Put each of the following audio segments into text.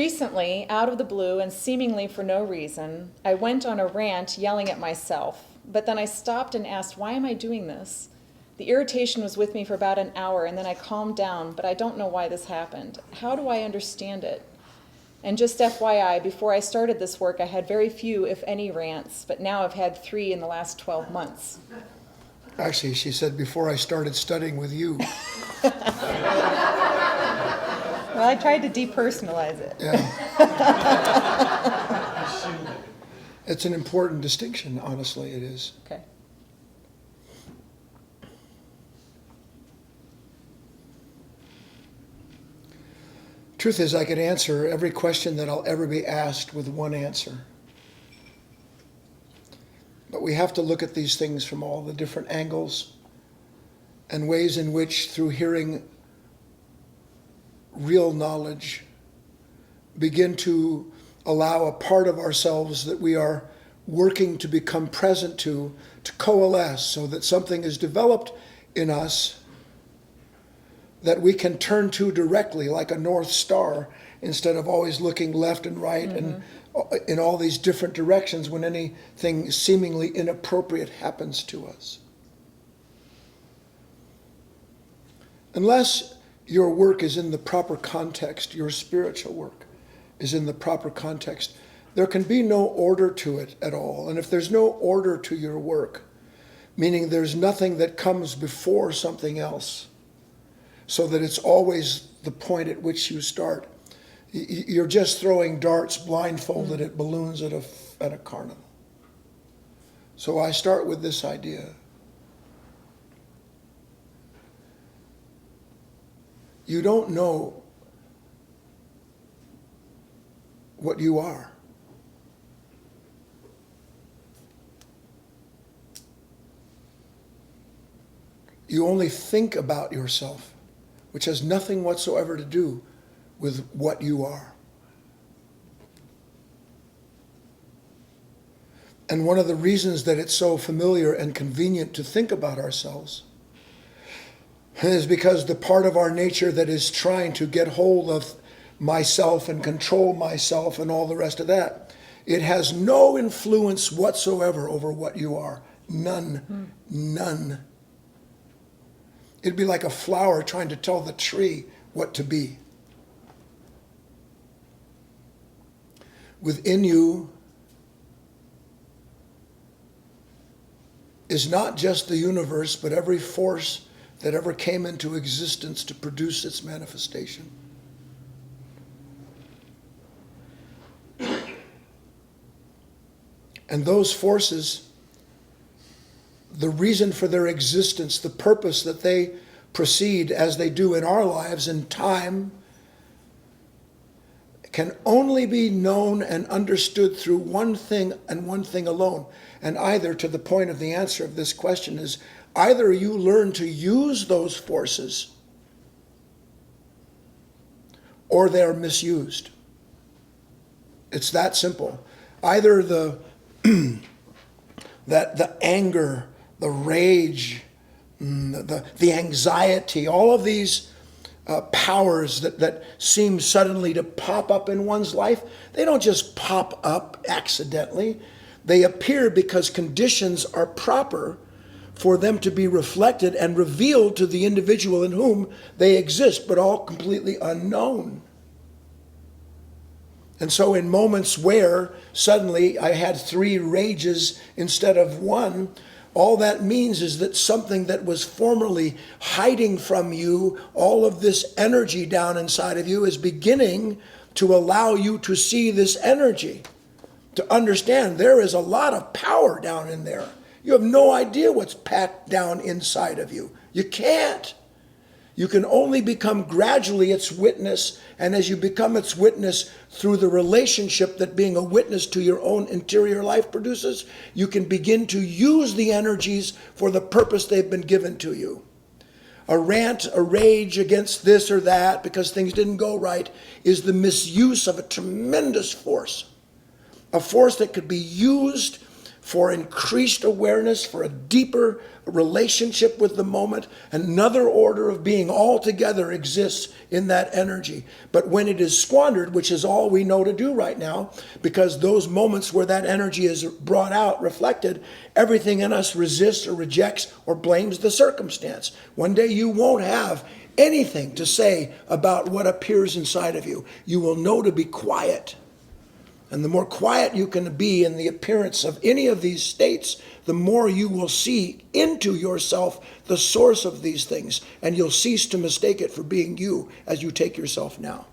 Recently, out of the blue and seemingly for no reason, I went on a rant yelling at myself, but then I stopped and asked, why am I doing this? The irritation was with me for about an hour, and then I calmed down, but I don't know why this happened. How do I understand it? And just FYI, before I started this work, I had very few, if any, rants, but now I've had 3 in the last 12 months. Actually, she said, before I started studying with you. Well, I tried to depersonalize it. Yeah. It's an important distinction, honestly, it is. Okay. Truth is, I could answer every question that I'll ever be asked with one answer. But we have to look at these things from all the different angles and ways in which, through hearing real knowledge, begin to allow a part of ourselves that we are working to become present to coalesce so that something is developed in us that we can turn to directly like a North Star instead of always looking left and right and in all these different directions when anything seemingly inappropriate happens to us. Unless your work is in the proper context, your spiritual work is in the proper context, there can be no order to it at all. And if there's no order to your work, meaning there's nothing that comes before something else, so that it's always the point at which you start, you're just throwing darts blindfolded at balloons at a carnival. So I start with this idea. You don't know what you are. You only think about yourself, which has nothing whatsoever to do with what you are. And one of the reasons that it's so familiar and convenient to think about ourselves is because the part of our nature that is trying to get hold of myself and control myself and all the rest of that, it has no influence whatsoever over what you are. None. None. It'd be like a flower trying to tell the tree what to be. Within you is not just the universe, but every force that ever came into existence to produce its manifestation. And those forces, the reason for their existence, the purpose that they proceed as they do in our lives in time, can only be known and understood through one thing and one thing alone. And either, to the point of the answer of this question, is either you learn to use those forces or they're misused. It's that simple. Either the anger, the rage, the anxiety, all of these powers that seem suddenly to pop up in one's life, they don't just pop up accidentally. They appear because conditions are proper for them to be reflected and revealed to the individual in whom they exist, but all completely unknown. And so in moments where suddenly I had 3 rages instead of 1, all that means is that something that was formerly hiding from you, all of this energy down inside of you, is beginning to allow you to see this energy, to understand there is a lot of power down in there. You have no idea what's packed down inside of you. You can't. You can only become gradually its witness, and as you become its witness through the relationship that being a witness to your own interior life produces, you can begin to use the energies for the purpose they've been given to you. A rant, a rage against this or that because things didn't go right is the misuse of a tremendous force. A force that could be used for increased awareness, for a deeper relationship with the moment. Another order of being altogether exists in that energy. But when it is squandered, which is all we know to do right now, because those moments where that energy is brought out, reflected, everything in us resists or rejects or blames the circumstance. One day you won't have anything to say about what appears inside of you. You will know to be quiet. And the more quiet you can be in the appearance of any of these states, the more you will see into yourself the source of these things, and you'll cease to mistake it for being you as you take yourself now.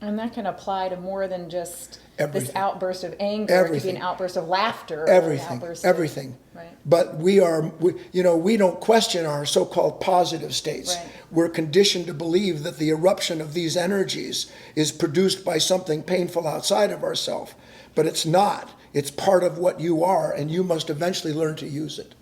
And that can apply to more than just Everything. this outburst of anger. Everything. It could be an outburst of laughter. Or Everything, an outburst everything. Right. But we don't question our so-called positive states. Right. We're conditioned to believe that the eruption of these energies is produced by something painful outside of ourselves. But it's not. It's part of what you are, and you must eventually learn to use it.